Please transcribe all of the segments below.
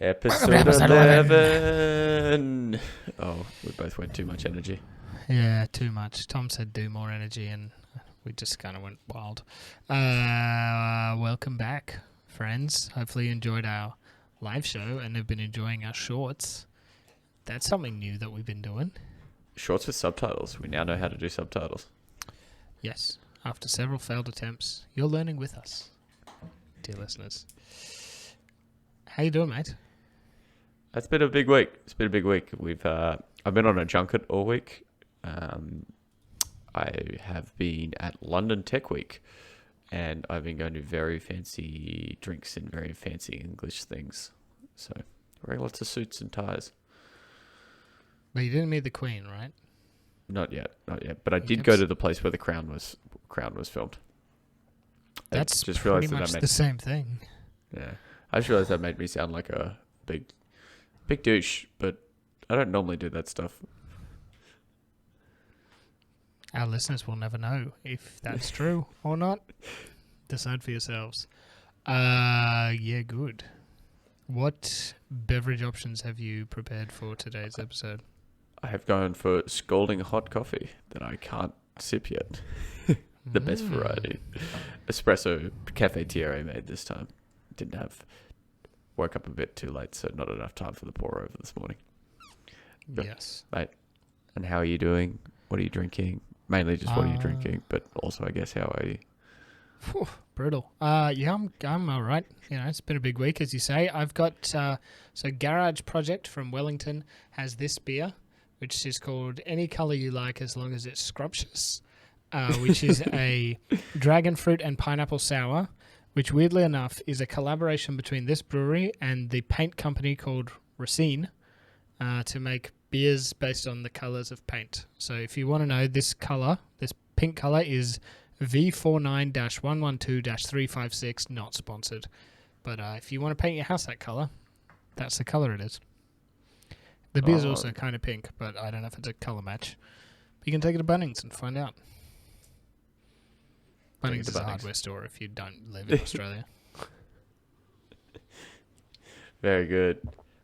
Episode 11. Oh, we both went too much energy. Yeah, too much. Tom said do more energy, and we just kind of went wild. Welcome back, friends. Hopefully you enjoyed our live show and have been enjoying our shorts. That's something new that we've been doing. Shorts with subtitles. We now know how to do subtitles. Yes. After several failed attempts, you're learning with us, dear listeners. How you doing, mate? It's been a big week. I've been on a junket all week. I have been at London Tech Week, and I've been going to very fancy drinks and very fancy English things. So wearing lots of suits and ties. But you didn't meet the Queen, right? Not yet. But I did go to the place where the Crown was filmed. That's just pretty much the same thing. Yeah, I just realized that made me sound like a big douche, but I don't normally do that stuff. Our listeners will never know if that's true or not. Decide for yourselves. Yeah, good. What beverage options have you prepared for today's episode? I have gone for scalding hot coffee that I can't sip yet. The best variety. Espresso Cafe Thierry made this time. Woke up a bit too late, so not enough time for the pour over this morning. But, yes. Mate, and how are you doing? What are you drinking? Mainly just what are you drinking, but also I guess how are you? Whew, brutal. Yeah, I'm all right. You know, it's been a big week, as you say. I've got, so Garage Project from Wellington has this beer, which is called Any Colour You Like as Long as It's Scrumptious, which is a dragon fruit and pineapple sour, which weirdly enough is a collaboration between this brewery and the paint company called Racine to make beers based on the colours of paint. So if you want to know, this pink colour is V49-112-356, not sponsored. But if you want to paint your house that colour, that's the colour it is. The beer's also kind of pink, but I don't know if it's a colour match. But you can take it to Bunnings and find out. Bunnings is a hardware store if you don't live in Australia. Very good.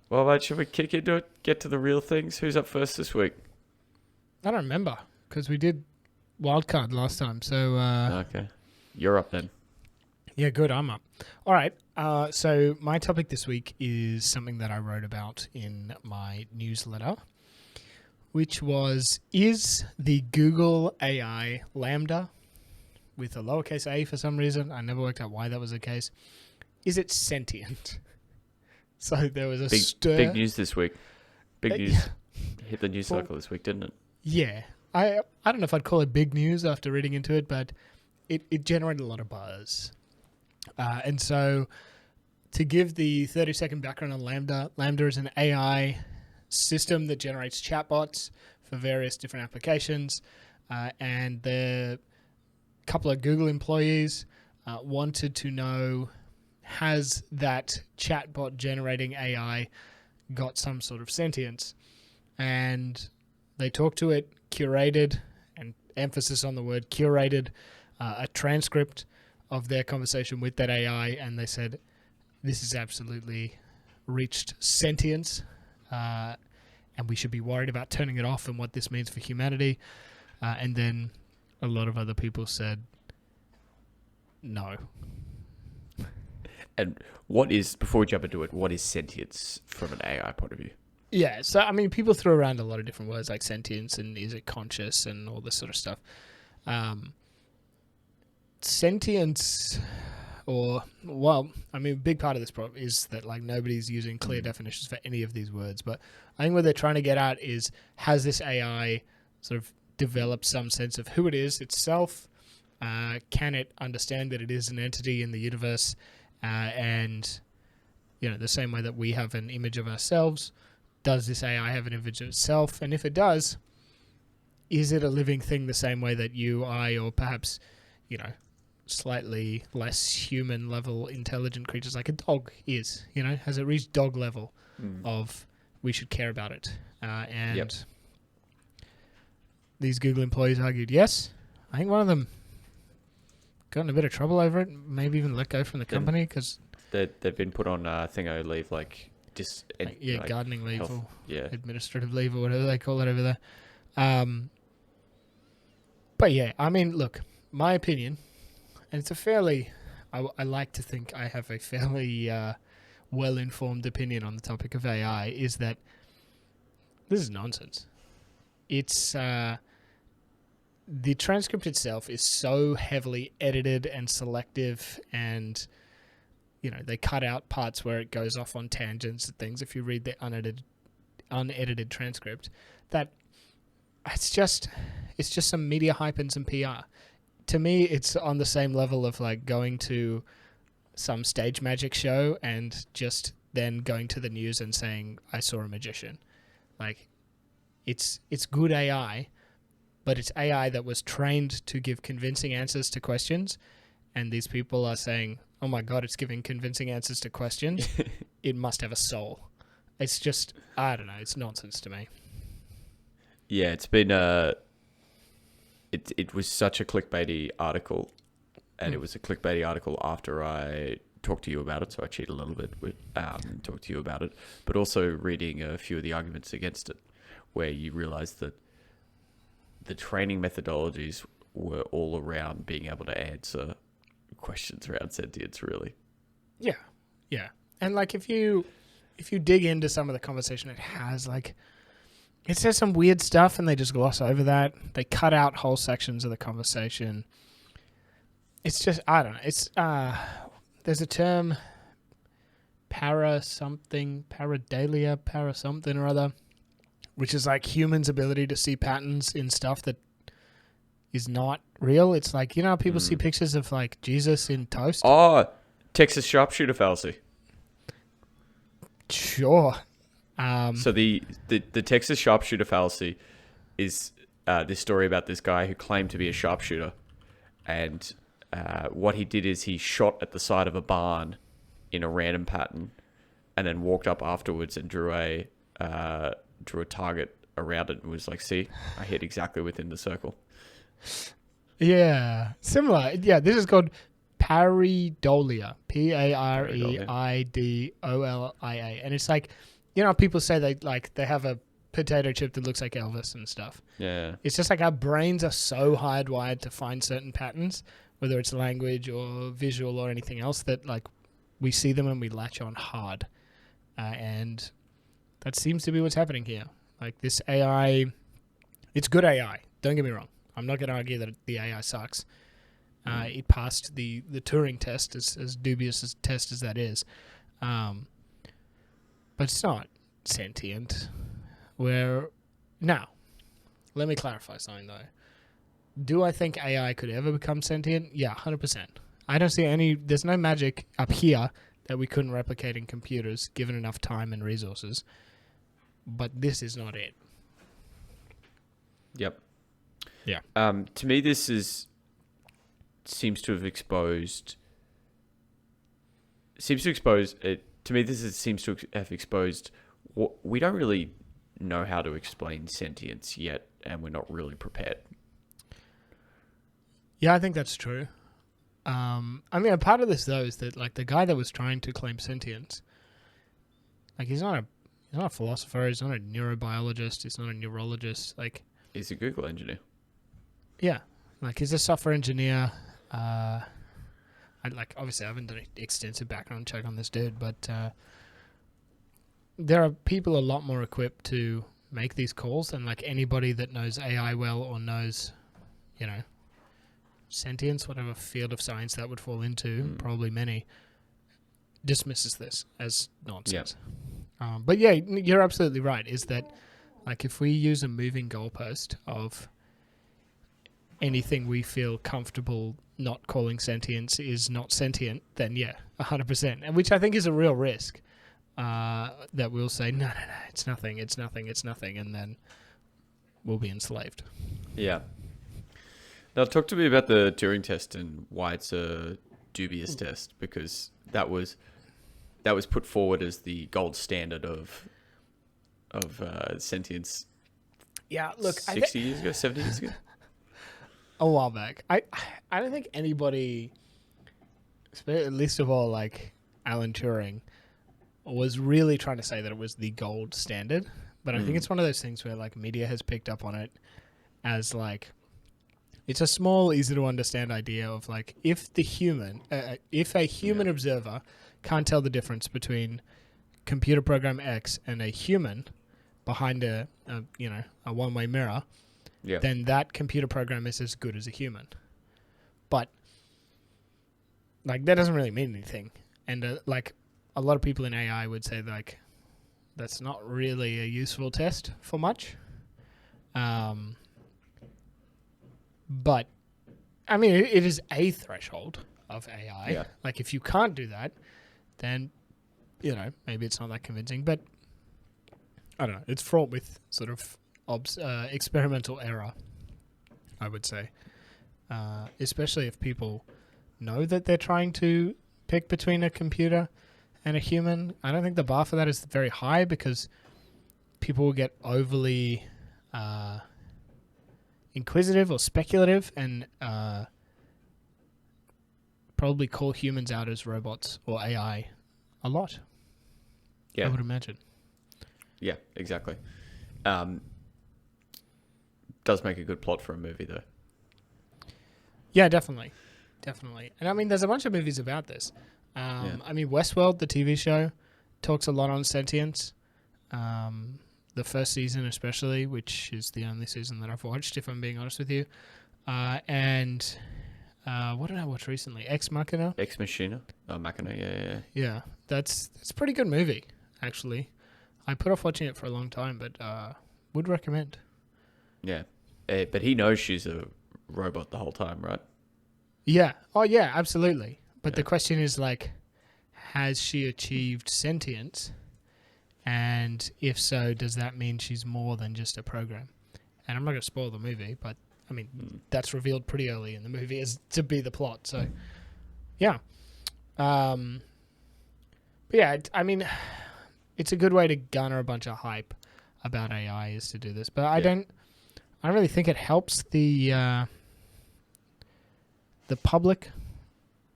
Well, mate, should we kick into it? Get to the real things? Who's up first this week? I don't remember, because we did wildcard last time. So okay. You're up then. Yeah, good. I'm up. All right. So my topic this week is something that I wrote about in my newsletter, which was, is the Google AI LaMDA, with a lowercase a for some reason, I never worked out why that was the case, is it sentient? So there was a big news this week. Big news hit the news cycle this week, didn't it? Yeah. I don't know if I'd call it big news after reading into it, but it generated a lot of buzz. And so to give the 30-second background on LaMDA, LaMDA is an AI system that generates chatbots for various different applications. And the couple of Google employees wanted to know, has that chatbot generating AI got some sort of sentience? And they talked to it, curated, and emphasis on the word curated, a transcript of their conversation with that AI, and they said, this is absolutely reached sentience, and we should be worried about turning it off and what this means for humanity. And then a lot of other people said, no. And what is, before we jump into it, what is sentience from an AI point of view? Yeah, so, I mean, people throw around a lot of different words like sentience and is it conscious and all this sort of stuff. Sentience, a big part of this problem is that, like, nobody's using clear definitions for any of these words. But I think what they're trying to get at is, has this AI sort of developed some sense of who it is itself? Can it understand that it is an entity in the universe? And, you know, the same way that we have an image of ourselves, does this AI have an image of itself? And if it does, is it a living thing the same way that you, I, or perhaps, you know, slightly less human level intelligent creatures like a dog is? You know, has it reached dog level of we should care about it? And these Google employees argued yes. I think one of them got in a bit of trouble over it, maybe even let go from the company because they've been put on thingo leave, like gardening leave health, or yeah. administrative leave or whatever they call it over there. But yeah, I mean, look, my opinion, and it's a fairly, I like to think I have a fairly well-informed opinion on the topic of AI, is that this is nonsense. It's the transcript itself is so heavily edited and selective, and they cut out parts where it goes off on tangents and things if you read the unedited transcript, that it's just some media hype and some PR. To me, it's on the same level of like going to some stage magic show and just then going to the news and saying, I saw a magician. Like, it's good AI, but it's AI that was trained to give convincing answers to questions, and these people are saying, oh my God, it's giving convincing answers to questions. It must have a soul. It's just, I don't know, it's nonsense to me. Yeah, it's been it was such a clickbaity article, and it was a clickbaity article after I talked to you about it, so I cheated a little bit with talked to you about it, but also reading a few of the arguments against it, where you realize that the training methodologies were all around being able to answer questions around sentience, really. Yeah. And like if you dig into some of the conversation, it says some weird stuff and they just gloss over that. They cut out whole sections of the conversation. It's just, I don't know. It's there's a term, para something or other, which is like humans' ability to see patterns in stuff that is not real. It's like, how people see pictures of like Jesus in toast? Oh, Texas sharpshooter fallacy. Sure. So the Texas sharpshooter fallacy is this story about this guy who claimed to be a sharpshooter, and what he did is he shot at the side of a barn in a random pattern, and then walked up afterwards and drew a target around it and was like, "See, I hit exactly within the circle." Yeah, similar. Yeah, this is called pareidolia. Pareidolia, and it's like, people say they have a potato chip that looks like Elvis and stuff. Yeah, it's just like our brains are so hardwired to find certain patterns, whether it's language or visual or anything else, that like we see them and we latch on hard, and that seems to be what's happening here. Like this AI, it's good AI. Don't get me wrong. I'm not going to argue that the AI sucks. It passed the Turing test, as dubious a test as that is. But it's not sentient. Now, let me clarify something though. Do I think AI could ever become sentient? Yeah, 100%. I don't see there's no magic up here that we couldn't replicate in computers given enough time and resources. But this is not it. Yep. Yeah. To me, this seems to have exposed what we don't really know how to explain sentience yet, and we're not really prepared. Yeah, I think that's true. I mean, a part of this though is that like the guy that was trying to claim sentience, like he's not a philosopher, he's not a neurobiologist, he's not a neurologist. Like he's a Google engineer. Yeah, like he's a software engineer. Obviously I haven't done an extensive background check on this dude, but there are people a lot more equipped to make these calls, and like anybody that knows AI well or knows, sentience, whatever field of science that would fall into, probably many, dismisses this as nonsense. Yep. But yeah, you're absolutely right, is that like if we use a moving goalpost of anything we feel comfortable not calling sentience is not sentient, then yeah, 100%. And which I think is a real risk, that we'll say, no, it's nothing, and then we'll be enslaved. Yeah. Now talk to me about the Turing test and why it's a dubious test, because that was put forward as the gold standard of sentience. Yeah, look, 60 years ago, 70 years ago. A while back. I don't think anybody, least of all like Alan Turing was really trying to say that it was the gold standard. But I think it's one of those things where like media has picked up on it as like, it's a small, easy to understand idea of like, if a human observer can't tell the difference between computer program X and a human behind a one-way mirror, then that computer program is as good as a human. But like, that doesn't really mean anything. And like a lot of people in AI would say like, that's not really a useful test for much. But I mean, it is a threshold of AI. Yeah. Like, if you can't do that, then, maybe it's not that convincing. But I don't know. It's fraught with sort of experimental error, I would say. Especially if people know that they're trying to pick between a computer and a human. I don't think the bar for that is very high, because people will get overly inquisitive or speculative and probably call humans out as robots or AI a lot. Yeah. I would imagine. Yeah, exactly. Does make a good plot for a movie, though. Yeah, definitely. Definitely. And I mean, there's a bunch of movies about this. I mean, Westworld, the TV show, talks a lot on sentience. The first season especially, which is the only season that I've watched, if I'm being honest with you. And what did I watch recently? Ex Machina? Ex Machina? Oh, Machina, yeah. Yeah, that's a pretty good movie, actually. I put off watching it for a long time, but would recommend. Yeah. But he knows she's a robot the whole time, right? Yeah. Oh, yeah, absolutely. But the question is, like, has she achieved sentience? And if so, does that mean she's more than just a program? And I'm not going to spoil the movie, but, I mean, that's revealed pretty early in the movie as to be the plot. So, yeah. But, yeah, I mean, it's a good way to garner a bunch of hype about AI is to do this. But I don't really think it helps the public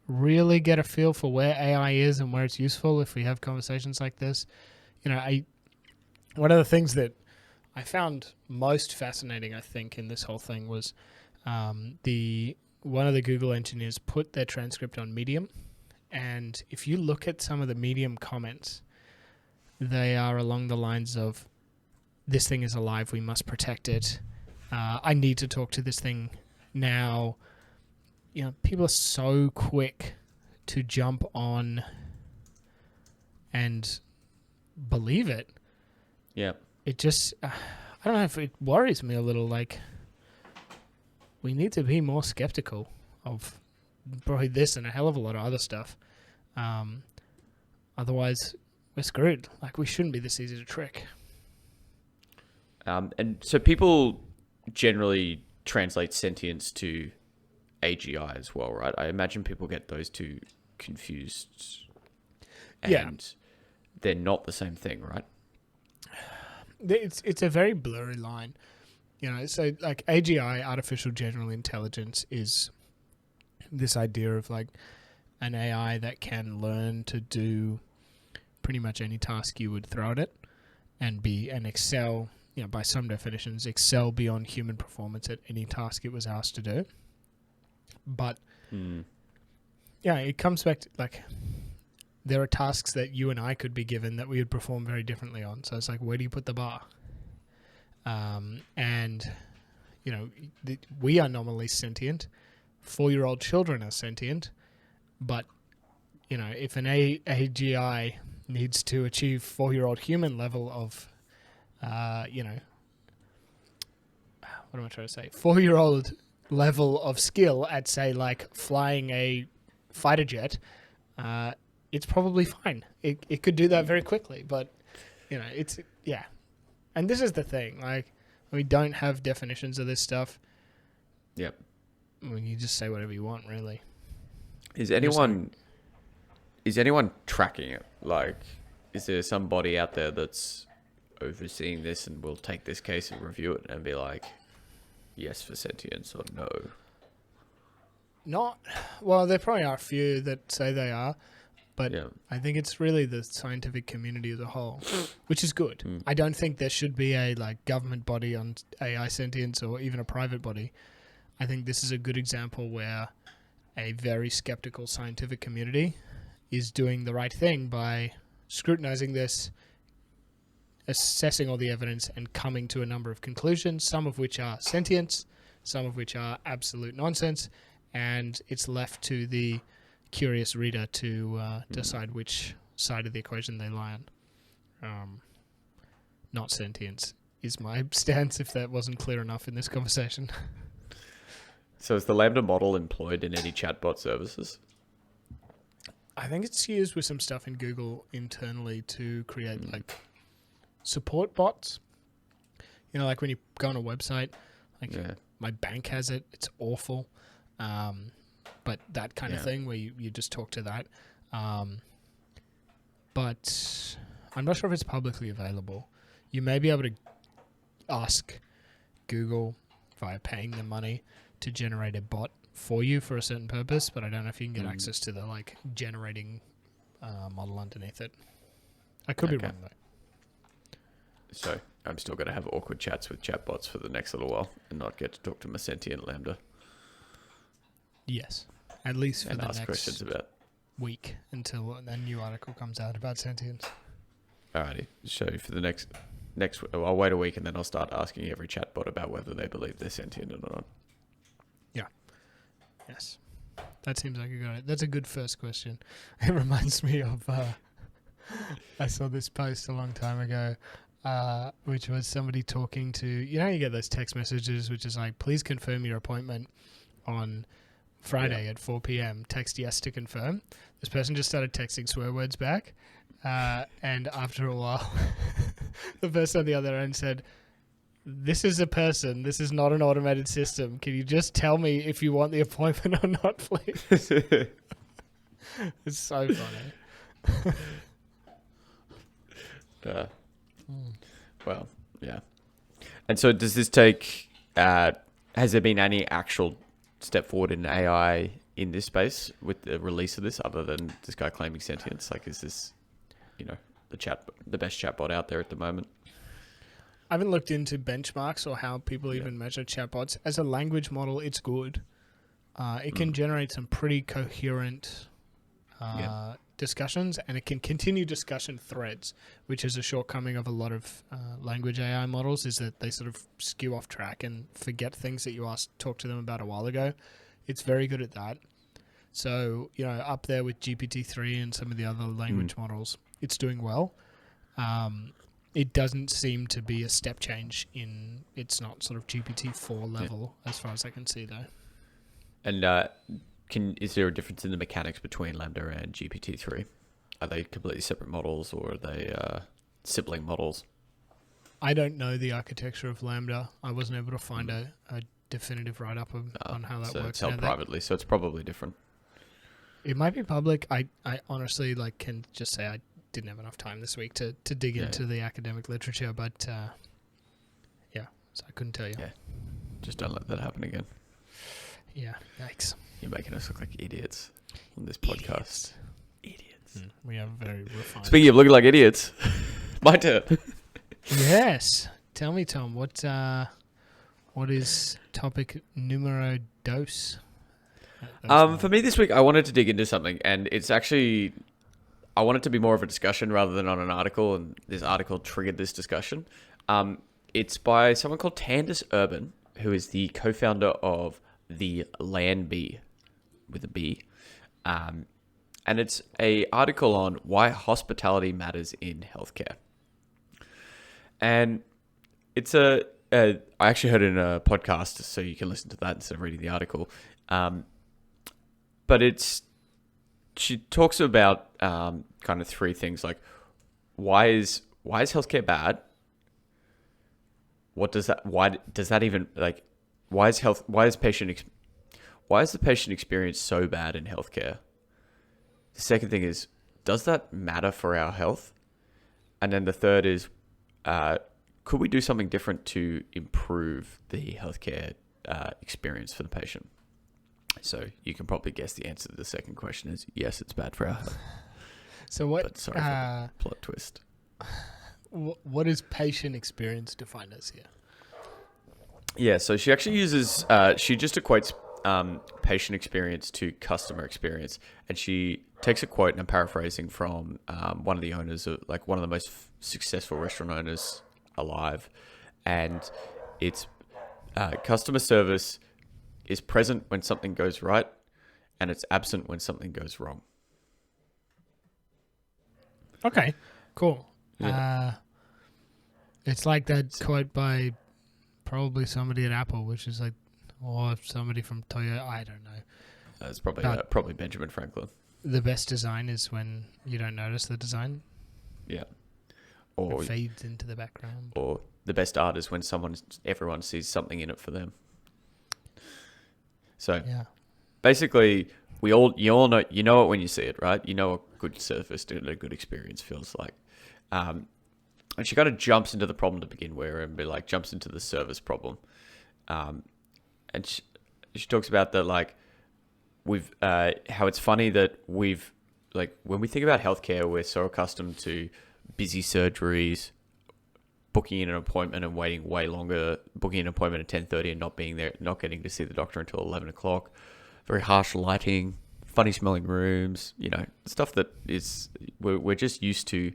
really get a feel for where AI is and where it's useful if we have conversations like this. One of the things that I found most fascinating, I think, in this whole thing was one of the Google engineers put their transcript on Medium, and if you look at some of the Medium comments, they are along the lines of, "This thing is alive, we must protect it. I need to talk to this thing now." People are so quick to jump on and believe it. Yeah. It just, I don't know if it worries me a little. Like, we need to be more skeptical of probably this and a hell of a lot of other stuff. Otherwise, we're screwed. Like, we shouldn't be this easy to trick. And so people generally translate sentience to AGI as well, right? I imagine people get those two confused. And they're not the same thing, right? It's a very blurry line. So like AGI, artificial general intelligence, is this idea of like an AI that can learn to do pretty much any task you would throw at it and excel, by some definitions, excel beyond human performance at any task it was asked to do. But it comes back to like, there are tasks that you and I could be given that we would perform very differently on. So it's like, where do you put the bar? We are nominally sentient. 4-year-old children are sentient. But, if an AGI needs to achieve 4-year-old human level of, what am I trying to say? 4-year-old level of skill at, say, like flying a fighter jet, it's probably fine. It could do that very quickly, but it's And this is the thing, like, we don't have definitions of this stuff. Yep. You just say whatever you want, really. Is anyone tracking it? Like, is there somebody out there that's overseeing this and will take this case and review it and be like, yes for sentience or no? Well, there probably are a few that say they are. But Yeah. I think it's really the scientific community as a whole, which is good. I don't think there should be a government body on AI sentience or even a private body. I think this is a good example where a very skeptical scientific community is doing the right thing by scrutinizing this, assessing all the evidence, and coming to a number of conclusions, some of which are sentience, some of which are absolute nonsense, and it's left to the curious reader to decide which side of the equation they lie on. Not sentience is my stance, if that wasn't clear enough in this conversation. So is the LaMDA model employed in any chatbot services? I think it's used with some stuff in Google internally to create support bots. You know, like when you go on a website, my bank has it. It's awful. But that kind of thing where you just talk to that. But I'm not sure if it's publicly available. You may be able to ask Google via paying them money to generate a bot for you for a certain purpose, but I don't know if you can get access to the generating model underneath it. I could be wrong though. So I'm still going to have awkward chats with chatbots for the next little while and not get to talk to my sentient LaMDA. Yes, at least for and the ask next questions about week until a new article comes out about sentience. Alrighty. So for the next, I'll wait a week and then I'll start asking every chatbot about whether they believe they're sentient or not. Yeah. Yes. That seems like a good idea. That's a good first question. It reminds me of I saw this post a long time ago, which was somebody talking to, you get those text messages which is like, please confirm your appointment on Friday at 4 p.m. Text yes to confirm. This person just started texting swear words back. And after a while, the person on the other end said, this is a person. This is not an automated system. Can you just tell me if you want the appointment or not, please? It's so funny. Well, yeah. And so does this take, has there been any actual step forward in AI in this space with the release of this other than this guy claiming sentience? Like, is this, the best chatbot out there at the moment? I haven't looked into benchmarks or how people even measure chatbots. As a language model, it's good. It can generate some pretty coherent discussions, and it can continue discussion threads, which is a shortcoming of a lot of language AI models, is that they sort of skew off track and forget things that you talked to them about a while ago. It's very good at that. So, up there with GPT-3 and some of the other language models, it's doing well. It doesn't seem to be a step change it's not sort of GPT-4 level as far as I can see though. And is there a difference in the mechanics between LaMDA and GPT-3? Are they completely separate models or are they sibling models? I don't know the architecture of LaMDA. I wasn't able to find a definitive write-up on how that so works. It's held privately, so it's probably different. It might be public. I honestly can just say I didn't have enough time this week to dig into the academic literature, but so I couldn't tell you. Yeah, just don't let that happen again. Yeah, yikes. You're making us look like idiots on this podcast. Idiots. We are very refined. Speaking of looking like idiots, my turn. Yes. Tell me, Tom, what is topic numero dos? For me this week, I wanted to dig into something, and it's actually, I want it to be more of a discussion rather than on an article, and this article triggered this discussion. It's by someone called Tandis Urban, who is the co-founder of the LaMDA with a B. And it's a article on why hospitality matters in healthcare. And it's I actually heard it in a podcast, so you can listen to that instead of reading the article. But she talks about kind of three things, like why is healthcare bad? Why is the patient experience so bad in healthcare? The second thing is, does that matter for our health? And then the third is, could we do something different to improve the healthcare experience for the patient? So you can probably guess the answer to the second question is yes, it's bad for our health. So what? But sorry for the plot twist. What is patient experience defined as here? Yeah, so she actually uses, she just equates patient experience to customer experience. And she takes a quote, and I'm paraphrasing, from one of the owners, of, like one of the most successful restaurant owners alive. And it's customer service is present when something goes right, and it's absent when something goes wrong. Okay, cool. Yeah. It's like that quote by probably somebody at Apple, which is like, or somebody from Toyota. I don't know. It's probably Benjamin Franklin. The best design is when you don't notice the design. Yeah. Or it fades into the background. Or the best art is when everyone sees something in it for them. So yeah. Basically, you all know it when you see it, right? You know what good service and a good experience feels like. And she kind of jumps into the problem to begin with, and jumps into the service problem. And she talks about that, like, how it's funny that when we think about healthcare, we're so accustomed to busy surgeries, booking in an appointment and waiting way longer, booking an appointment at 10:30 and not being there, not getting to see the doctor until 11 o'clock, very harsh lighting, funny smelling rooms, stuff that is, we're just used to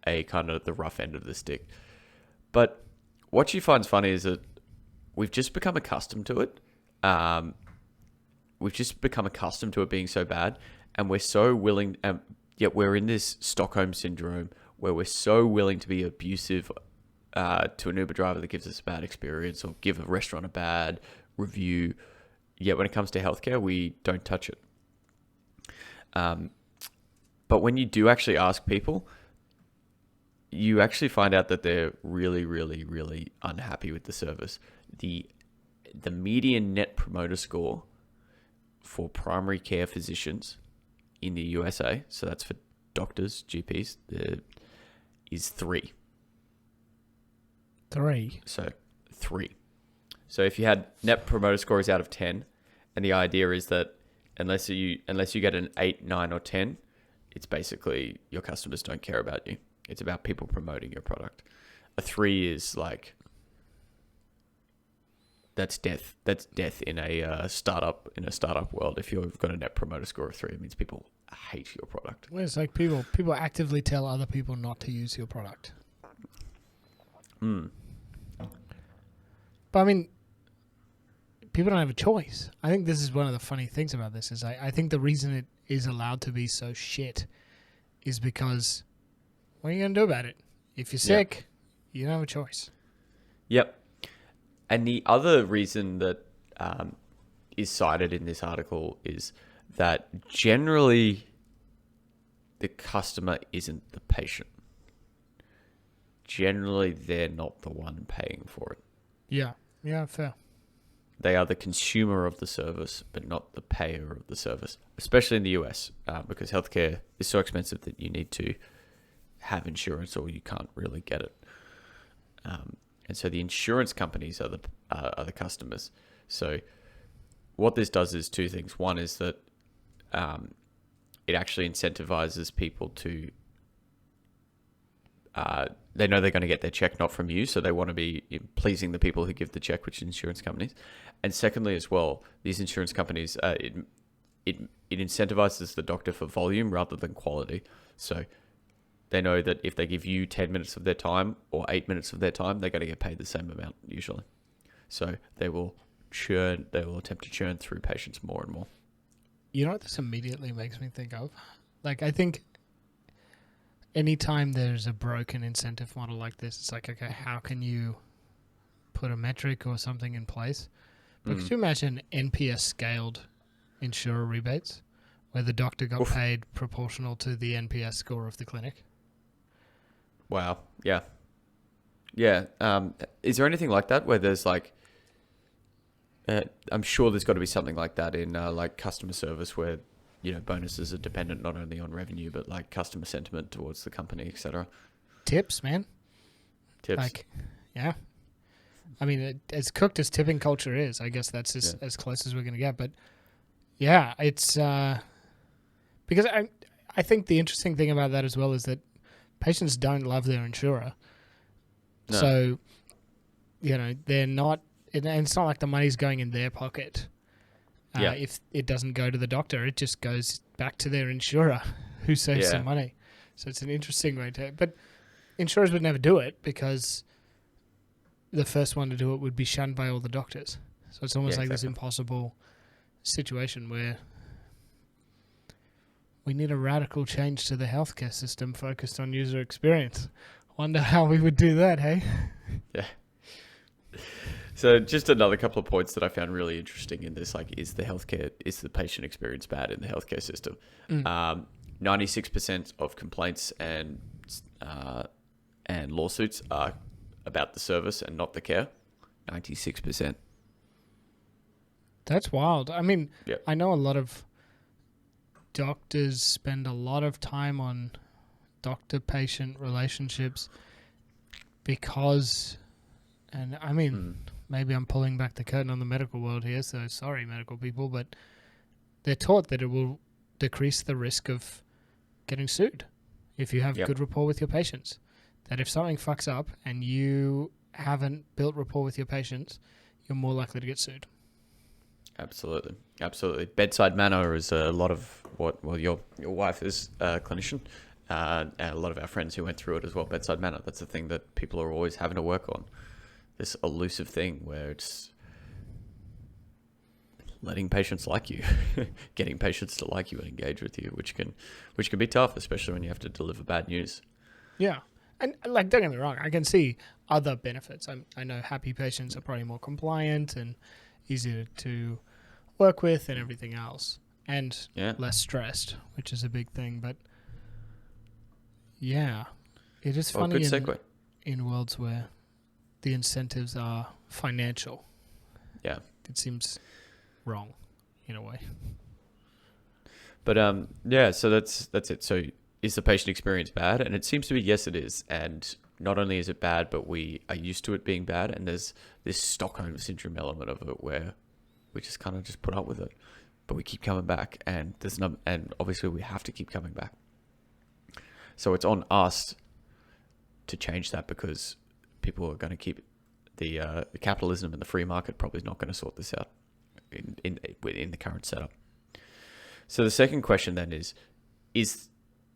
a kind of the rough end of the stick. But what she finds funny is that we've just become accustomed to it. We've just become accustomed to it being so bad, and we're so willing, yet we're in this Stockholm syndrome where we're so willing to be abusive to an Uber driver that gives us a bad experience, or give a restaurant a bad review. Yet when it comes to healthcare, we don't touch it. But when you do actually ask people, you actually find out that they're really, really, really unhappy with the service. The median net promoter score for primary care physicians in the USA, so that's for doctors, GPs, is 3. 3? So 3. So if you had net promoter scores out of 10, and the idea is that unless you get an 8, 9, or 10, it's basically your customers don't care about you. It's about people promoting your product. A 3 is like, that's death. That's death in a startup world. If you've got a net promoter score of 3, it means people hate your product. Well, it's like people actively tell other people not to use your product. But I mean, people don't have a choice. I think this is one of the funny things about this is I think the reason it is allowed to be so shit is because what are you going to do about it? If you're sick, you don't have a choice. Yep. And the other reason that is cited in this article is that generally the customer isn't the patient. Generally, they're not the one paying for it. Yeah, fair. They are the consumer of the service, but not the payer of the service, especially in the US, because healthcare is so expensive that you need to have insurance or you can't really get it. And so the insurance companies are the customers. So what this does is 2 things. One is that it actually incentivizes people to, they know they're going to get their check not from you, so they want to be pleasing the people who give the check, which is insurance companies. And secondly as well, these insurance companies, it incentivizes the doctor for volume rather than quality. So they know that if they give you 10 minutes of their time or 8 minutes of their time, they're going to get paid the same amount usually. So they will attempt to churn through patients more and more. You know what this immediately makes me think of? Like, I think anytime there's a broken incentive model like this, it's like, okay, how can you put a metric or something in place? But could you imagine NPS scaled insurer rebates where the doctor got paid proportional to the NPS score of the clinic? Wow. Yeah. Yeah. Is there anything like that where there's like, I'm sure there's got to be something like that in like customer service where, bonuses are dependent not only on revenue, but like customer sentiment towards the company, etc. Tips, man. Tips. Like, yeah. I mean, as cooked as tipping culture is, I guess that's as close as we're going to get. But yeah, it's because I think the interesting thing about that as well is that patients don't love their insurer. No. So, they're not, and it's not like the money's going in their pocket. Yeah. If it doesn't go to the doctor, it just goes back to their insurer who saves some money. So it's an interesting way but insurers would never do it because the first one to do it would be shunned by all the doctors. So it's almost like this impossible situation where we need a radical change to the healthcare system focused on user experience. Wonder how we would do that, hey? Yeah. So just another couple of points that I found really interesting in this, like, is the patient experience bad in the healthcare system? 96% of complaints and lawsuits are about the service and not the care. 96%. That's wild. I mean, Yep. I know a lot of doctors spend a lot of time on doctor-patient relationships because, and I mean, maybe I'm pulling back the curtain on the medical world here, so sorry, medical people, but they're taught that it will decrease the risk of getting sued if you have good rapport with your patients. That if something fucks up and you haven't built rapport with your patients, you're more likely to get sued. Absolutely. Bedside manner is a lot of your wife is a clinician, and a lot of our friends who went through it as well. Bedside manner, that's a thing that people are always having to work on. This elusive thing where it's letting patients like you, getting patients to like you and engage with you, which can be tough, especially when you have to deliver bad news. Yeah. And don't get me wrong, I can see other benefits. I know happy patients are probably more compliant and easier to work with and everything else, and less stressed, which is a big thing. But yeah, it is funny in worlds where the incentives are financial. Yeah, it seems wrong in a way. But so that's it. So is the patient experience bad? And it seems to be yes, it is. And not only is it bad, but we are used to it being bad. And there's this Stockholm syndrome element of it where we just kind of just put up with it, but we keep coming back, and and obviously we have to keep coming back. So it's on us to change that, because people are going to keep the capitalism and the free market probably is not going to sort this out in the current setup. So the second question then is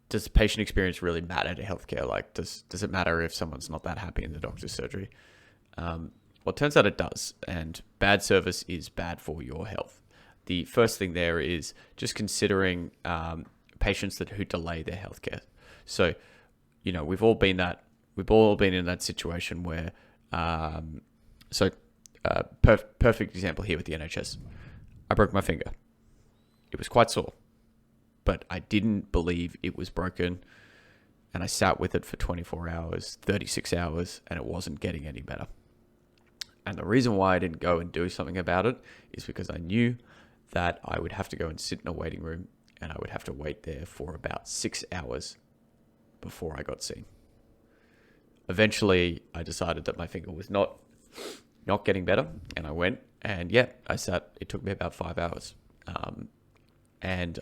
does patient experience really matter to healthcare? Like, does it matter if someone's not that happy in the doctor's surgery? Well, it turns out it does, and bad service is bad for your health. The first thing there is just considering patients who delay their healthcare. So, we've all been in that situation where, perfect example here with the NHS. I broke my finger. It was quite sore, but I didn't believe it was broken, and I sat with it for 24 hours, 36 hours, and it wasn't getting any better. And the reason why I didn't go and do something about it is because I knew that I would have to go and sit in a waiting room, and I would have to wait there for about 6 hours before I got seen. Eventually, I decided that my finger was not getting better, and I went, and I sat. It took me about 5 hours, and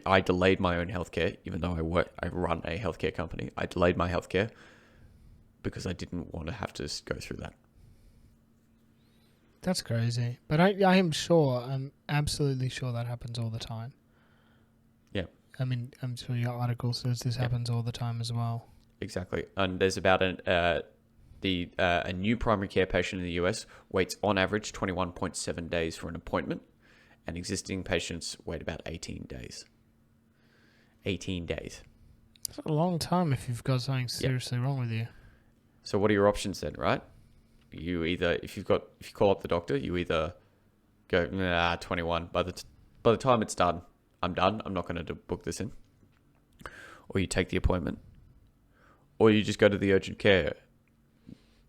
I delayed my own healthcare, even though I run a healthcare company. I delayed my healthcare because I didn't want to have to go through that. That's crazy. But I'm absolutely sure that happens all the time. Yeah. I mean, I'm sure your article says this happens all the time as well. Exactly. And there's about a new primary care patient in the US waits on average 21.7 days for an appointment, and existing patients wait about 18 days. 18 days. That's a long time if you've got something seriously wrong with you. So what are your options then, right? You either, if you call up the doctor, you either go, 21. By the time it's done, I'm done. I'm not going to book this in. Or you take the appointment. Or you just go to the urgent care.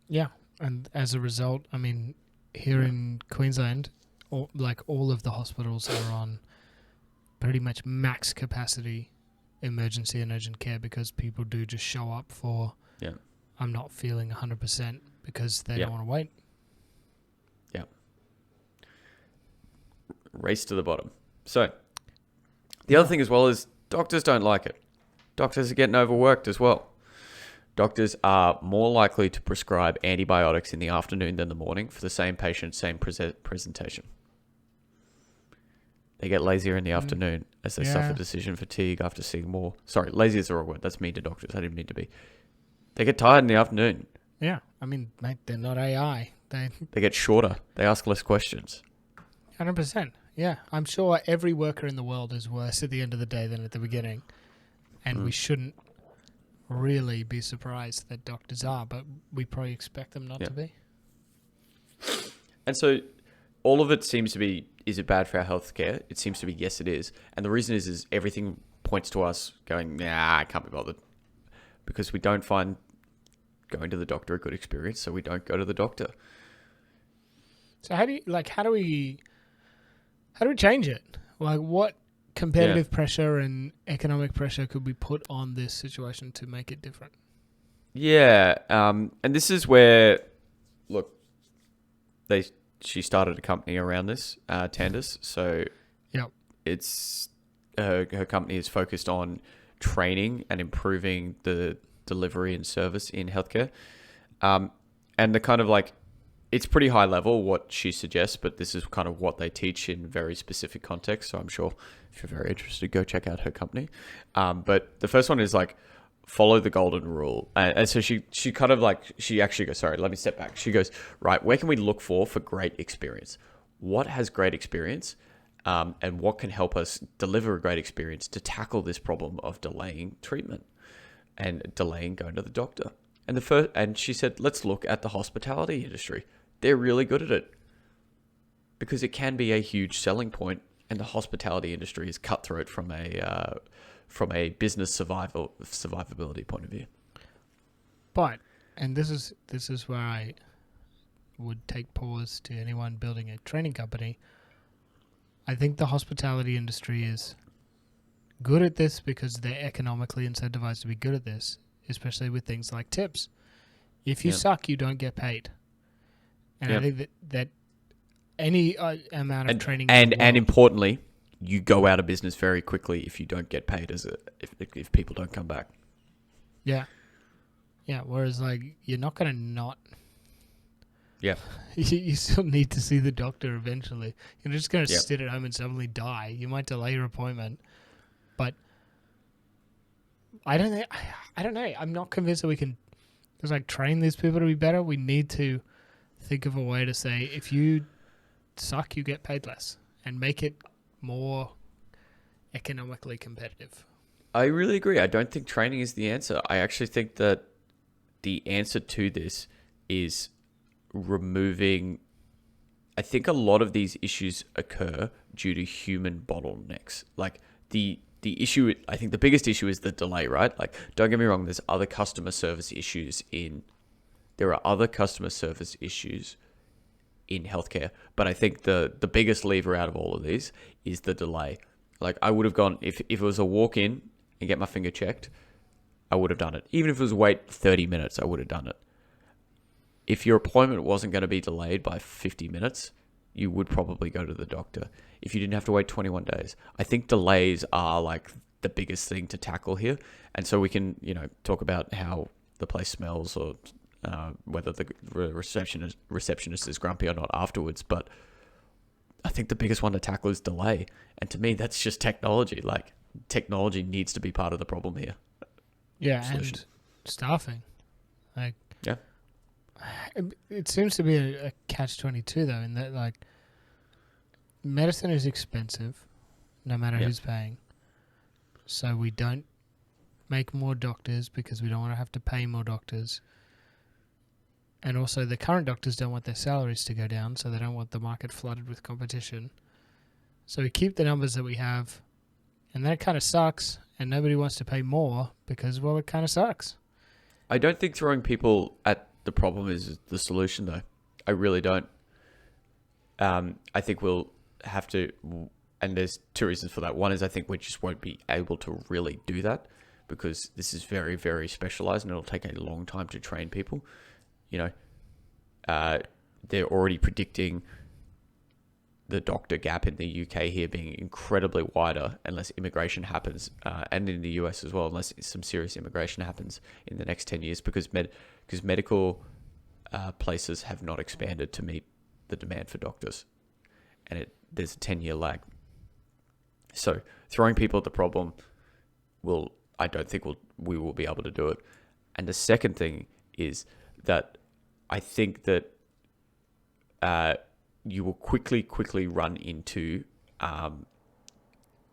Yeah. And as a result, I mean, here in Queensland, all of the hospitals are on pretty much max capacity emergency and urgent care, because people do just show up for, I'm not feeling 100% because they don't want to wait. Yeah. Race to the bottom. So The other thing as well is doctors don't like it. Doctors are getting overworked as well. Doctors are more likely to prescribe antibiotics in the afternoon than the morning for the same patient, same presentation. They get lazier in the afternoon as they suffer decision fatigue after seeing more. Sorry, lazy is the wrong word. That's mean to doctors. I didn't mean to be. They get tired in the afternoon. Yeah. I mean, mate, they're not AI. They get shorter. They ask less questions. 100%. Yeah. I'm sure every worker in the world is worse at the end of the day than at the beginning. And we shouldn't really be surprised that doctors are, but we probably expect them not to be. And so all of it seems to be, is it bad for our healthcare? It seems to be, yes, it is. And the reason is everything points to us going, nah, I can't be bothered. Because we don't find going to the doctor a good experience, so we don't go to the doctor. So how do we change it? Like, what competitive pressure and economic pressure could we put on this situation to make it different? Yeah, and this is where, look, she started a company around this, Tandis. So it's her company is focused on training and improving the delivery and service in healthcare. And the kind of like, it's pretty high level what she suggests, but this is kind of what they teach in very specific contexts. So I'm sure if you're very interested, go check out her company. But the first one is like, follow the golden rule. And so she kind of like, she actually goes, sorry, let me step back. She goes, right, where can we look for great experience? What has great experience? And what can help us deliver a great experience to tackle this problem of delaying treatment and delaying going to the doctor? And she said, let's look at the hospitality industry. They're really good at it because it can be a huge selling point, and the hospitality industry is cutthroat from a business survivability point of view. But, and this is where I would take pause to anyone building a training company. I think the hospitality industry is good at this because they're economically incentivized to be good at this, especially with things like tips. If you suck, you don't get paid. And I think that any amount of training... And importantly, you go out of business very quickly if you don't get paid if people don't come back. Yeah. Yeah, whereas like you're not going to not... Yeah. You still need to see the doctor eventually. You're just going to sit at home and suddenly die. You might delay your appointment. But I don't know. I'm not convinced that we can just like train these people to be better. We need to think of a way to say, if you suck, you get paid less, and make it more economically competitive. I really agree. I don't think training is the answer. I actually think that the answer to this is removing... I think a lot of these issues occur due to human bottlenecks. Like the issue, I think the biggest issue is the delay, right? Like, don't get me wrong, there are other customer service issues in healthcare, but I think the biggest lever out of all of these is the delay. Like, I would have gone, if it was a walk in and get my finger checked, I would have done it. Even if it was wait 30 minutes, I would have done it. If your appointment wasn't going to be delayed by 50 minutes, you would probably go to the doctor. If you didn't have to wait 21 days. I think delays are like the biggest thing to tackle here. And so we can, talk about how the place smells or whether the receptionist is grumpy or not afterwards. But I think the biggest one to tackle is delay. And to me, that's just technology. Like, technology needs to be part of the problem here. Yeah, solution. And staffing. Like, yeah. It seems to be a catch-22 though, in that like medicine is expensive, no matter who's paying. So we don't make more doctors because we don't want to have to pay more doctors. And also the current doctors don't want their salaries to go down, so they don't want the market flooded with competition. So we keep the numbers that we have, and that kind of sucks, and nobody wants to pay more because, well, it kind of sucks. I don't think throwing people at the problem is the solution, though. I really don't. I think we'll have to, and there's two reasons for that. One is I think we just won't be able to really do that because this is very, very specialized and it'll take a long time to train people. They're already predicting the doctor gap in the UK here being incredibly wider unless immigration happens, and in the US as well, unless some serious immigration happens in the next 10 years, because medical places have not expanded to meet the demand for doctors, and there's a 10-year lag. So throwing people at the problem I don't think we will be able to do it. And the second thing is that I think that you will quickly run into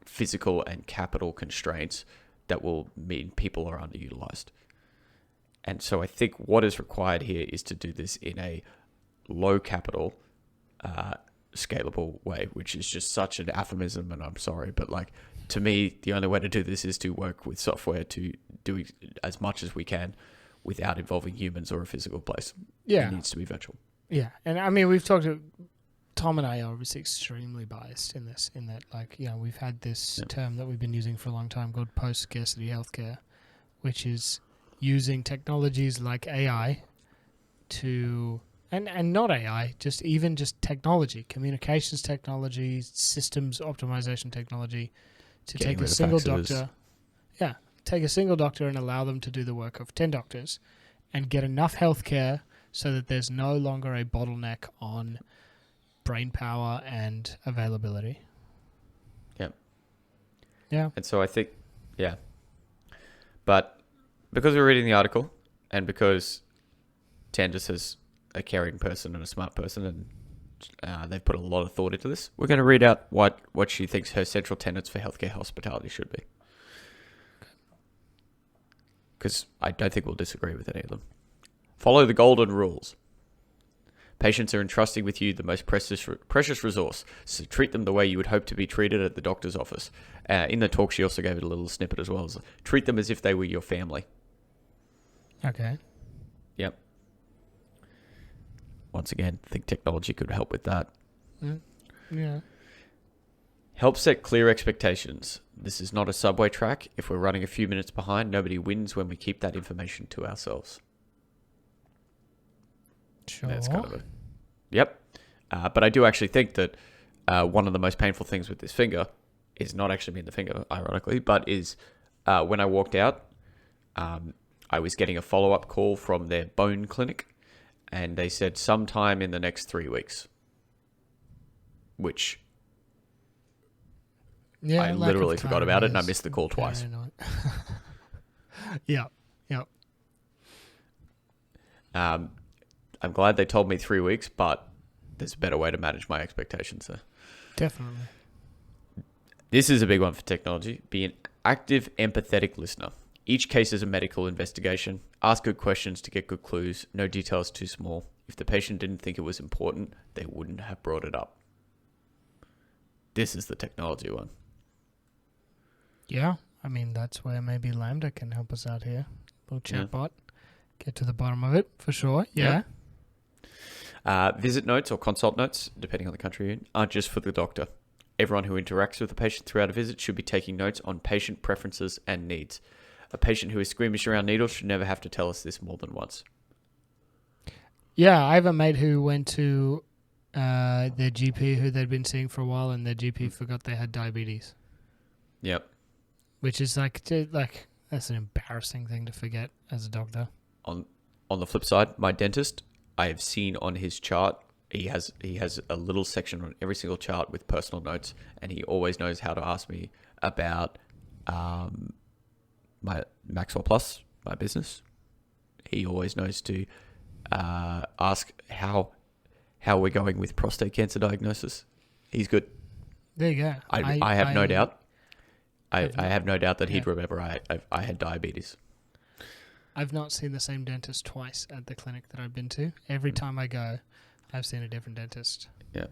physical and capital constraints that will mean people are underutilized. And so I think what is required here is to do this in a low capital, scalable way, which is just such an aphorism, and I'm sorry, but like, to me, the only way to do this is to work with software to do as much as we can without involving humans or a physical place. Yeah. It needs to be virtual. Yeah. And I mean, we've talked to Tom and I are obviously extremely biased in this, in that, like, you know, we've had this term that we've been using for a long time called post-scarcity healthcare, which is using technologies like AI to, and not AI, just technology, communications technology, systems optimization technology, to take a single doctor, take a single doctor and allow them to do the work of 10 doctors and get enough healthcare so that there's no longer a bottleneck on brain power and availability. Yep. Yeah. And so I think, but because we're reading the article and because Tandis is a caring person and a smart person, and they've put a lot of thought into this, we're going to read out what she thinks her central tenets for healthcare hospitality should be. Because I don't think we'll disagree with any of them. Follow the golden rules. Patients are entrusting with you the most precious resource, so treat them the way you would hope to be treated at the doctor's office. In the talk, she also gave it a little snippet as well. Treat them as if they were your family. Okay. Yep. Once again, I think technology could help with that. Yeah. Help set clear expectations. This is not a subway track. If we're running a few minutes behind, nobody wins when we keep that information to ourselves. Sure. That's kind of a... Yep. But I do actually think that one of the most painful things with this finger is not actually being the finger, ironically, but is when I walked out, I was getting a follow-up call from their bone clinic, and they said sometime in the next 3 weeks, which I literally forgot about it, and I missed the call twice. Yeah. I'm glad they told me 3 weeks, but there's a better way to manage my expectations there. Definitely. This is a big one for technology. Be an active, empathetic listener. Each case is a medical investigation. Ask good questions to get good clues. No details too small. If the patient didn't think it was important, they wouldn't have brought it up. This is the technology one. Yeah. I mean, that's where maybe LaMDA can help us out here. Little chatbot. Get to the bottom of it, for sure. Yeah. Visit notes or consult notes, depending on the country you're in, aren't just for the doctor. Everyone who interacts with the patient throughout a visit should be taking notes on patient preferences and needs. A patient who is squeamish around needles should never have to tell us this more than once. Yeah, I have a mate who went to their GP who they'd been seeing for a while, and their GP forgot they had diabetes. Yep. Which is like that's an embarrassing thing to forget as a doctor. On the flip side, my dentist, I have seen on his chart, he has a little section on every single chart with personal notes, and he always knows how to ask me about my Maxwell Plus, my business. He always knows to ask how we're going with prostate cancer diagnosis. He's good. There you go. I have no doubt. I have no doubt that he'd remember I had diabetes. I've not seen the same dentist twice at the clinic that I've been to. Every time I go, I've seen a different dentist. Yeah.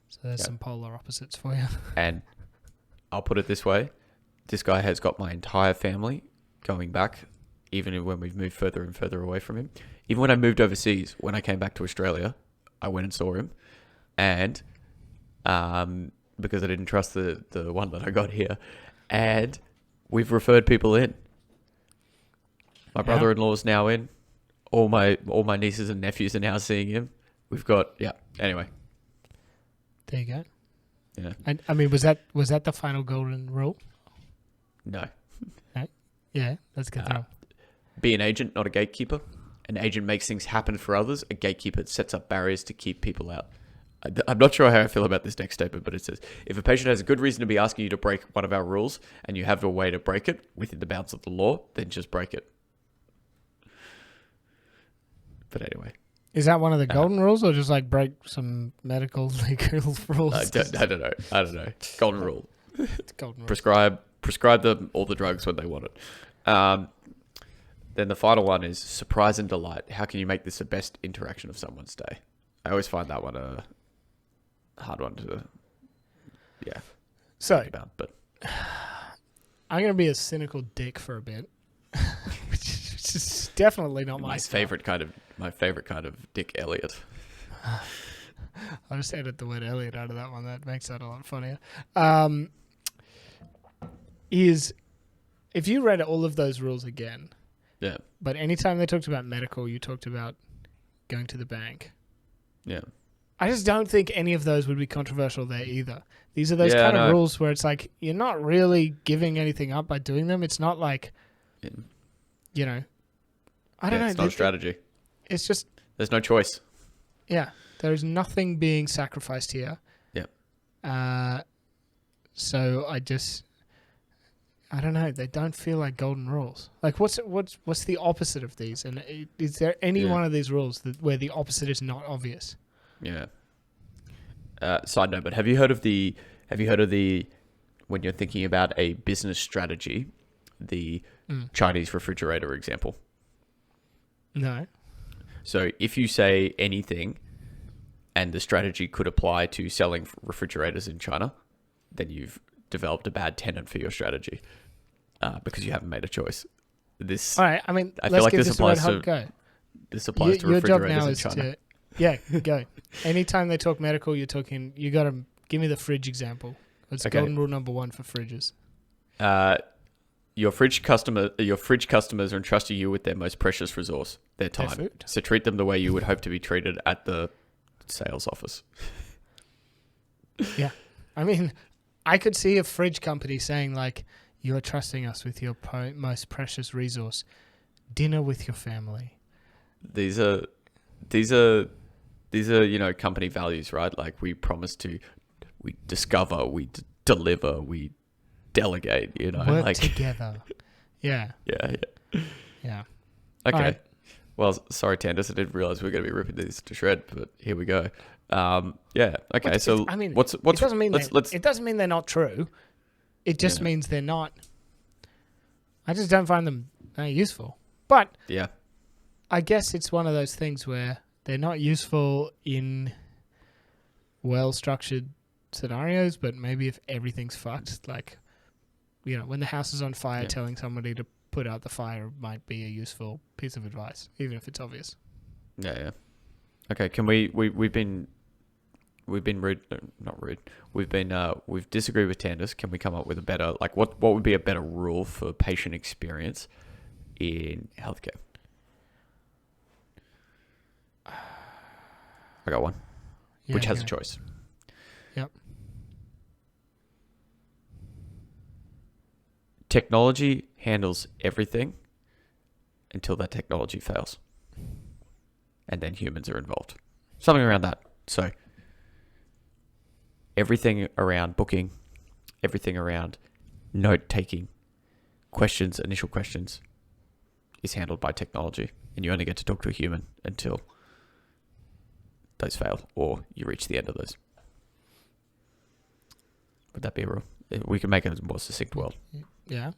So there's some polar opposites for you. And I'll put it this way. This guy has got my entire family going back, even when we've moved further and further away from him. Even when I moved overseas, when I came back to Australia, I went and saw him. And because I didn't trust the one that I got here. And we've referred people in. My brother-in-law's now in. All my nieces and nephews are now seeing him. We've got, anyway. There you go. Yeah. And I mean, was that the final golden rule? No. No? Yeah, let's get through. Be an agent, not a gatekeeper. An agent makes things happen for others. A gatekeeper sets up barriers to keep people out. I'm not sure how I feel about this next statement, but it says, if a patient has a good reason to be asking you to break one of our rules and you have a way to break it within the bounds of the law, then just break it. But anyway. Is that one of the golden rules, or just like break some medical legal rules? I don't know. Golden rule. It's golden rule. Prescribe them all the drugs when they want it. Then the final one is surprise and delight. How can you make this the best interaction of someone's day? I always find that one a hard one to think about. But I'm going to be a cynical dick for a bit, which is definitely not my favorite kind of Dick Elliot. I'll just edit the word Elliot out of that one. That makes that a lot funnier. Is if you read all of those rules again, yeah. But anytime they talked about medical, you talked about going to the bank. Yeah. I just don't think any of those would be controversial there either. These are those kind of rules where it's like you're not really giving anything up by doing them. It's not like, you know, I don't know. It's not a strategy. It's just there's no choice. Yeah, there's nothing being sacrificed here. Yeah. So I don't know. They don't feel like golden rules. Like, what's the opposite of these? And is there any one of these rules where the opposite is not obvious? Yeah. Side note, but have you heard of the when you're thinking about a business strategy, the Chinese refrigerator example? No. So if you say anything, and the strategy could apply to selling refrigerators in China, then you've developed a bad tenet for your strategy because you haven't made a choice. All right. I mean, I feel like this applies to your job now refrigerators is in China. Go. Anytime they talk medical, you got to give me the fridge example. It's golden rule number 1 for fridges. Your fridge customers are entrusting you with their most precious resource, their time. Their food. So treat them the way you would hope to be treated at the sales office. Yeah. I mean, I could see a fridge company saying, like, you are trusting us with your most precious resource, dinner with your family. These are company values, right? Like, we discover, we deliver, we delegate, work like together. Yeah. Yeah. Okay. Right. Well, sorry, Tandis, I didn't realize we were going to be ripping these to shred, but here we go. Yeah. Okay. So I mean, what's it doesn't mean it doesn't mean they're not true. It just means they're not. I just don't find them useful. But yeah, I guess it's one of those things where they're not useful in well-structured scenarios. But maybe if everything's fucked, like, when the house is on fire, telling somebody to put out the fire might be a useful piece of advice, even if it's obvious. Yeah. Okay. Can we've been rude, not rude. We've disagreed with Tandis. Can we come up with a better, like, what would be a better rule for patient experience in healthcare? I got one, which has a choice. Yep. Technology handles everything until that technology fails. And then humans are involved. Something around that. So everything around booking, everything around note-taking, initial questions is handled by technology. And you only get to talk to a human until those fail or you reach the end of those. Would that be a rule? We can make it a more succinct world. Yeah.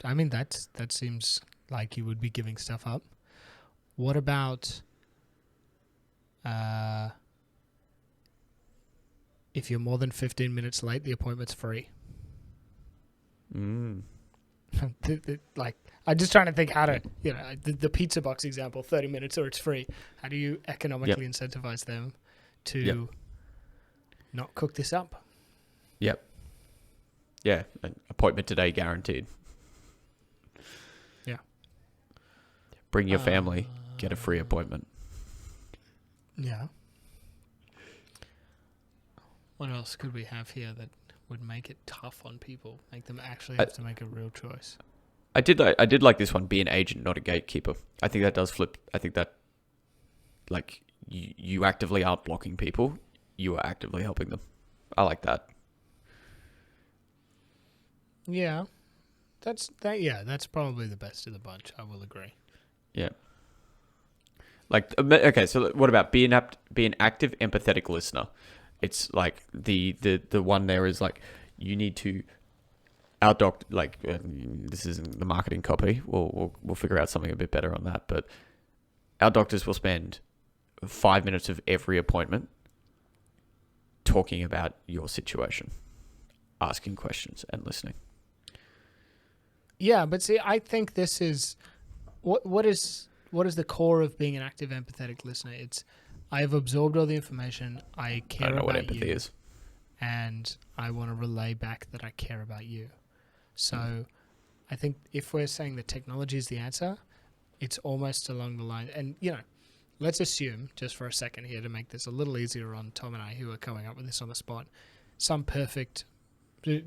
I mean, that seems like you would be giving stuff up. What about if you're more than 15 minutes late, the appointment's free? Like, I'm just trying to think how to, the pizza box example, 30 minutes or it's free. How do you economically incentivize them to not cook this up? Yep. Yeah, an appointment today guaranteed. Yeah. Bring your family, get a free appointment. Yeah. What else could we have here that would make it tough on people, make them actually I, have to make a real choice? I did like this one. Be an agent, not a gatekeeper. I think that does flip. I think that like you actively aren't blocking people. You are actively helping them. I like that. Yeah, that's that. Yeah, that's probably the best of the bunch. I will agree. Yeah. Like, okay, so what about be an active, empathetic listener? It's like the one there is like you need to this isn't the marketing copy. We'll figure out something a bit better on that. But our doctors will spend 5 minutes of every appointment talking about your situation, asking questions and listening. Yeah, but see, I think this is what is the core of being an active, empathetic listener. It's I have absorbed all the information. I care I don't know about what empathy you, is. and I want to relay back that I care about you. So, I think if we're saying that technology is the answer, it's almost along the line. And let's assume just for a second here to make this a little easier on Tom and I, who are coming up with this on the spot, some perfect.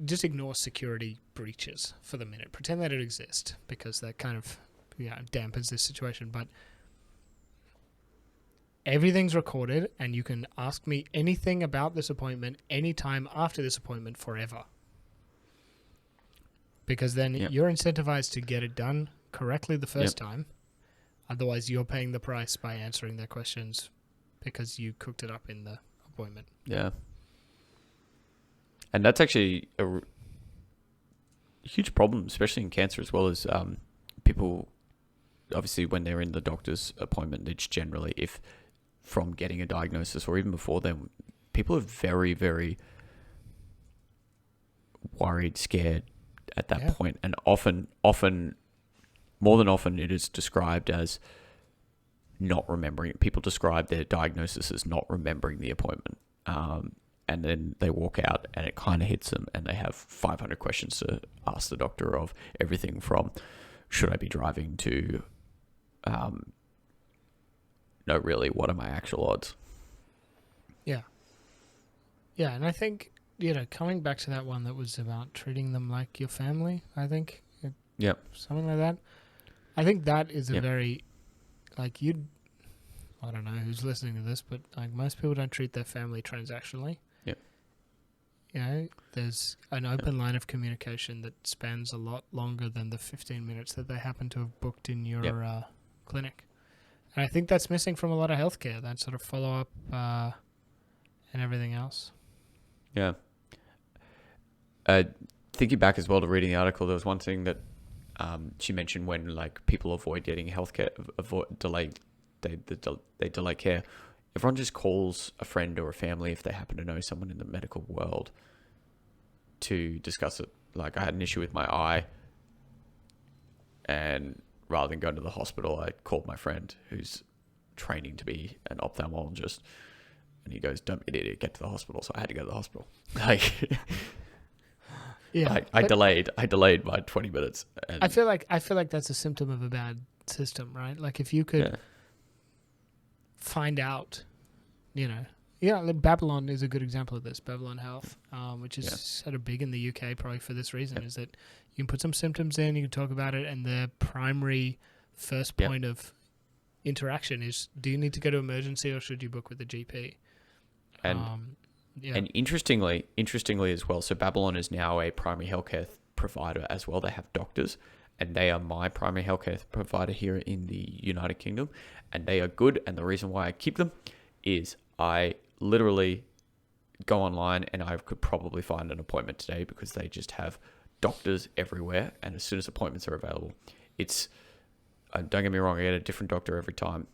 Just ignore security breaches for the minute. Pretend that it exists because that kind of dampens this situation. But everything's recorded and you can ask me anything about this appointment anytime after this appointment forever. Because then you're incentivized to get it done correctly the first time. Otherwise, you're paying the price by answering their questions because you cooked it up in the appointment. Yeah. And that's actually a huge problem, especially in cancer, as well as people, obviously, when they're in the doctor's appointment, it's generally, if from getting a diagnosis or even before then, people are very, very worried, scared at that point. And often, more than often, it is described as not remembering. People describe their diagnosis as not remembering the appointment. And then they walk out and it kind of hits them and they have 500 questions to ask the doctor of everything from should I be driving to, no, really, what are my actual odds? Yeah. Yeah, and I think, coming back to that one that was about treating them like your family, I think. Something like that. I think that is a very, I don't know who's listening to this, but like most people don't treat their family transactionally. There's an open line of communication that spans a lot longer than the 15 minutes that they happen to have booked in your clinic. And I think that's missing from a lot of healthcare, that sort of follow-up and everything else. Yeah. Thinking back as well to reading the article, there was one thing that she mentioned when like people avoid getting healthcare, they delay care. Everyone just calls a friend or a family if they happen to know someone in the medical world to discuss it. Like I had an issue with my eye, and rather than going to the hospital, I called my friend who's training to be an ophthalmologist, and he goes, "Don't be an idiot, get to the hospital." So I had to go to the hospital. Like, I delayed by 20 minutes. And I feel like that's a symptom of a bad system, right? Like if you could find out, like Babylon is a good example of this. Babylon Health, which is sort of big in the UK, probably for this reason, is that you can put some symptoms in, you can talk about it, and the primary first point of interaction is: do you need to go to emergency or should you book with the GP? And interestingly as well, so Babylon is now a primary healthcare provider as well. They have doctors, and they are my primary healthcare provider here in the United Kingdom, and they are good. And the reason why I keep them is I literally go online and I could probably find an appointment today because they just have doctors everywhere. And as soon as appointments are available, it's, don't get me wrong, I get a different doctor every time.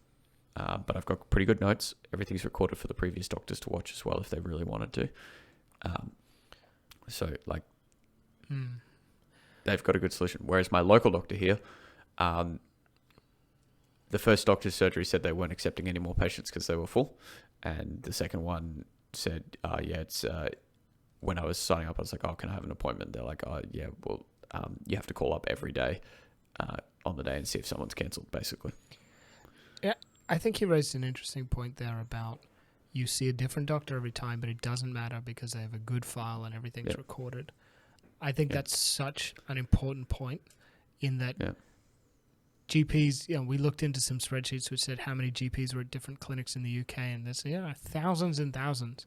But I've got pretty good notes. Everything's recorded for the previous doctors to watch as well if they really wanted to. They've got a good solution. Whereas my local doctor here, the first doctor's surgery said they weren't accepting any more patients because they were full. And the second one said, it's when I was signing up, I was like, oh, can I have an appointment? They're like, oh, yeah, well, you have to call up every day on the day and see if someone's cancelled, basically. Yeah. I think you raised an interesting point there about, you see a different doctor every time, but it doesn't matter because they have a good file and everything's recorded. I think that's such an important point in that GPs, we looked into some spreadsheets which said how many GPs were at different clinics in the UK, and there's thousands and thousands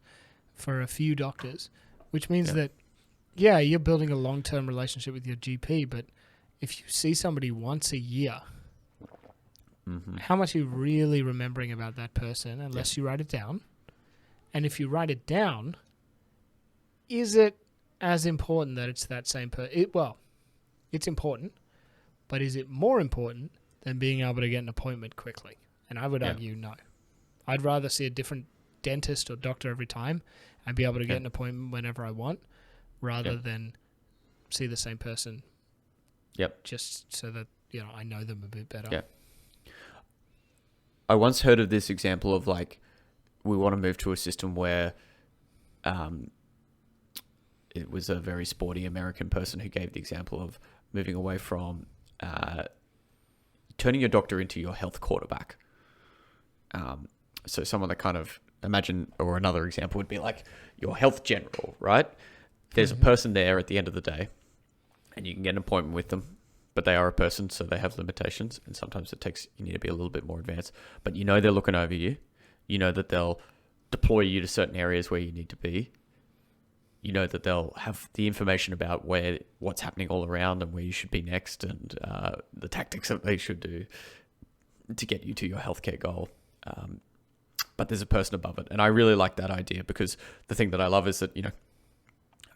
for a few doctors, which means that, you're building a long-term relationship with your GP, but if you see somebody once a year, how much are you really remembering about that person unless you write it down? And if you write it down, is it as important that it's that same person? Well, it's important, but is it more important than being able to get an appointment quickly? And I would argue no. I'd rather see a different dentist or doctor every time and be able to get an appointment whenever I want rather than see the same person just so that I know them a bit better. I once heard of this example of like, we want to move to a system where it was a very sporty American person who gave the example of moving away from turning your doctor into your health quarterback. So someone that kind of imagine, or another example would be like your health general, right? There's a person there at the end of the day and you can get an appointment with them, but they are a person, so they have limitations. And sometimes you need to be a little bit more advanced, but they're looking over you. You know that they'll deploy you to certain areas where you need to be. You know that they'll have the information about what's happening all around and where you should be next, and the tactics that they should do to get you to your healthcare goal. But there's a person above it. And I really like that idea because the thing that I love is that,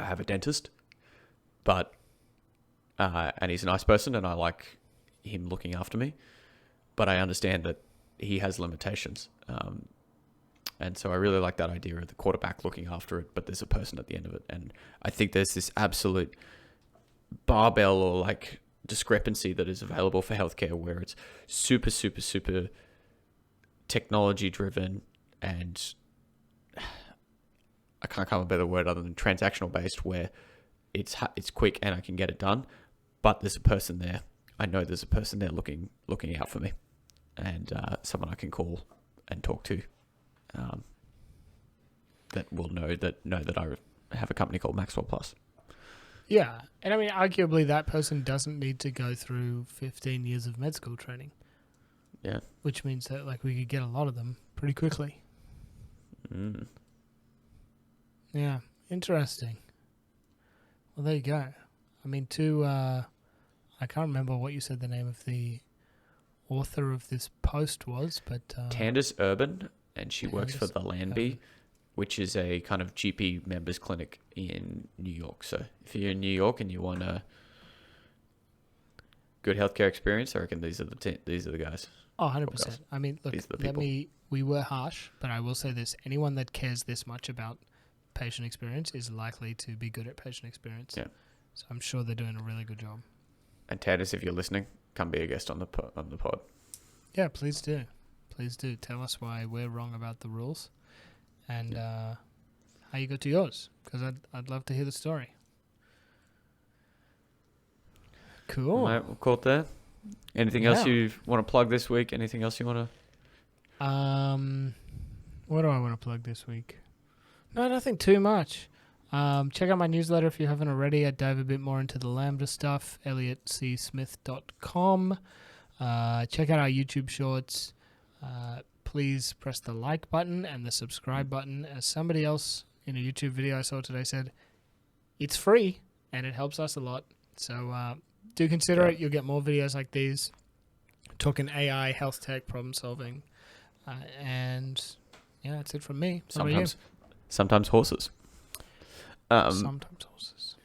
I have a dentist, but and he's a nice person and I like him looking after me, but I understand that he has limitations. And so I really like that idea of the quarterback looking after it, but there's a person at the end of it. And I think there's this absolute barbell or like discrepancy that is available for healthcare where it's super, super, super technology driven and I can't come up with a better word other than transactional based, where it's quick and I can get it done, but there's a person there. I know there's a person there looking out for me, and someone I can call and talk to. That will know that I have a company called Maxwell Plus. Yeah, and I mean, arguably that person doesn't need to go through 15 years of med school training. Yeah, which means that like we could get a lot of them pretty quickly. Yeah, interesting. Well, there you go. I mean, I can't remember what you said the name of the author of this post was, but Candace Urban, and she works for the LaMDA, which is a kind of GP members clinic in New York. So if you're in New York and you want a good healthcare experience, I reckon these are the guys. Oh, 100%. I mean, look, we were harsh, but I will say this. Anyone that cares this much about patient experience is likely to be good at patient experience. Yeah. So I'm sure they're doing a really good job. And Candace, if you're listening, come be a guest on the pod. Yeah, please do. Please do. Tell us why we're wrong about the rules and how you got to yours, because I'd love to hear the story. Cool. Mate, we'll call it there. Anything else you want to plug this week? Anything else you want to... What do I want to plug this week? No, nothing too much. Check out my newsletter if you haven't already. I dive a bit more into the LaMDA stuff, elliotsmith.com. Check out our YouTube shorts. Please press the like button and the subscribe button. As somebody else in a YouTube video I saw today said, it's free and it helps us a lot. So do consider it. You'll get more videos like these, talking AI, health tech, problem solving. And yeah, that's it from me. Sometimes horses. Sometimes horses.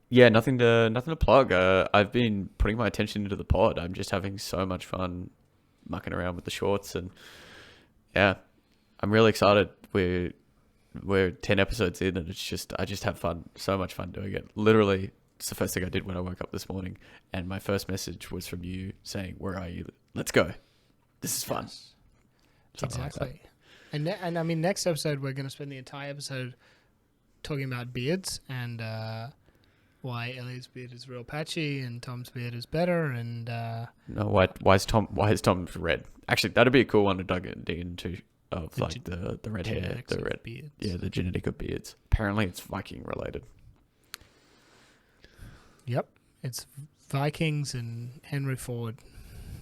Yeah, nothing to plug. I've been putting my attention into the pod. I'm just having so much fun mucking around with the shorts, and yeah, I'm really excited. We're 10 episodes in, and I just have fun, so much fun doing it. Literally, it's the first thing I did when I woke up this morning, and my first message was from you saying, "Where are you? Let's go. This is fun." Yes. Exactly. And I mean, next episode we're going to spend the entire episode talking about beards and why Elliot's beard is real patchy and Tom's beard is better. And no, why is Tom's red? Actually, that'd be a cool one to dig into. of the red hair, genetics the of red beards. yeah, the genetic of beards. Apparently, it's Viking related. Yep, it's Vikings and Henry Ford,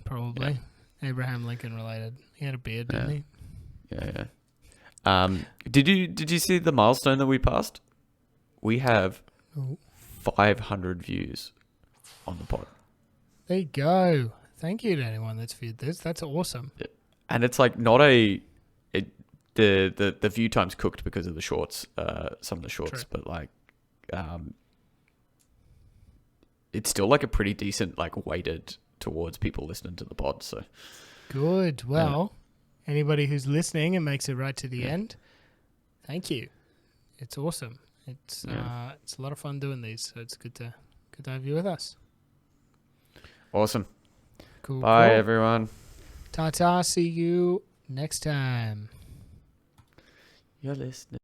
probably. Abraham Lincoln related. He had a beard, didn't he? Yeah. Did you see the milestone that we passed? We have 500 views on the pod. There you go. Thank you to anyone that's viewed this. That's awesome. And it's like not the view time's cooked because of the shorts, some of the shorts, True. but like, it's still like a pretty decent, like weighted towards people listening to the pod. So Good. Well, anybody who's listening and makes it right to the end, thank you. It's awesome. It's a lot of fun doing these, so it's good to have you with us. Awesome. Cool. Bye, cool. everyone. Ta-ta. See you next time. You're listening.